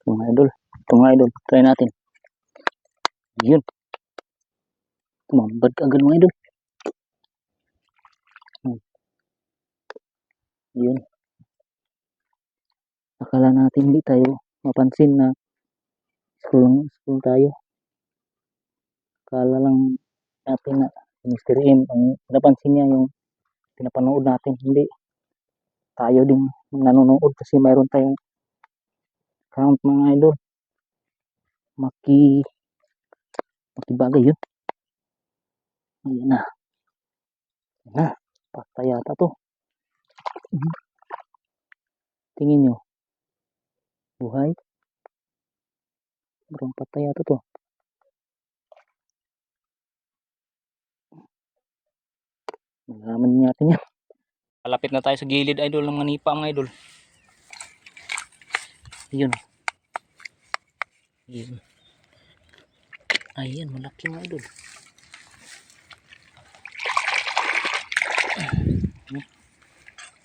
Ito mga idol. Ito mga idol. Try natin. Yun. Tumambad ka agad mga idol. Yun. Akala natin hindi tayo mapansin na scroll tayo. Akala lang natin na Mr. M ang napansin niya yung pinapanood natin. Hindi. Tayo din nanonood kasi mayroon tayong account mga idol. Makibagay yun. Ayan na. Ayan na. Patay yata to. Tingin nyo. Buhay. Parang patay yata to. Malaman natin yan. Malapit na tayo sa gilid idol ng mga nipa mga idol. Yun. Yun. Ayan, malaki mga idol.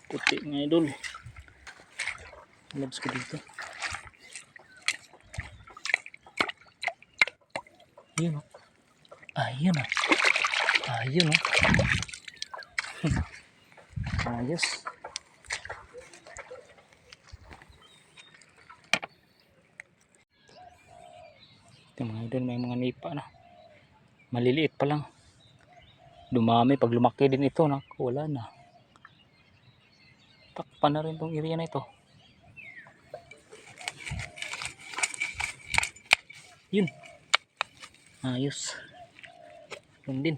Puti mga idol. Labs ko dito. Yun o. Ayun o. Ayun o. Ayos. Ito mga idol, may mga nipa na. Maliliit pa lang. Dumami pag lumaki din ito. Naku, wala na. Takpan na rin tong area na ito. Yun. Ayos. Yun din.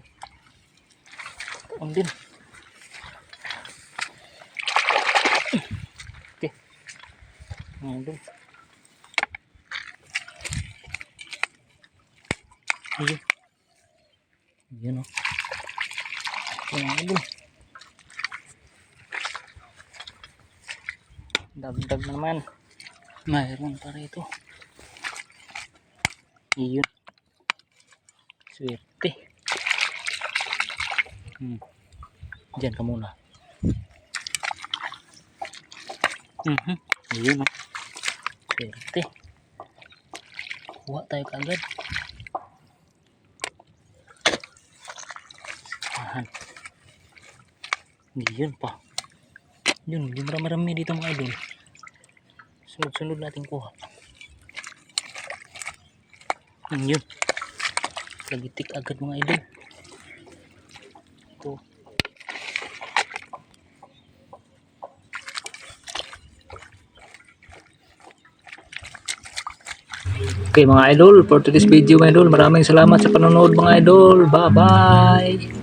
Yun din. Okay. Ayun. Ayun. Yun o. Ayun. Dagdag naman. Mayroon pa rito. Iyon. Swerte. Diyan ka muna. Iyon o. Swerte. Kuha tayo kaagad. Ahan. Iyon pa. Yun, hindi marami dito mga idol. Sunod-sunod natin kuha. Yun. Lagitik agad mga idol. Ito. Okay mga idol, for today's video mga idol, maraming salamat sa panonood mga idol. Bye bye.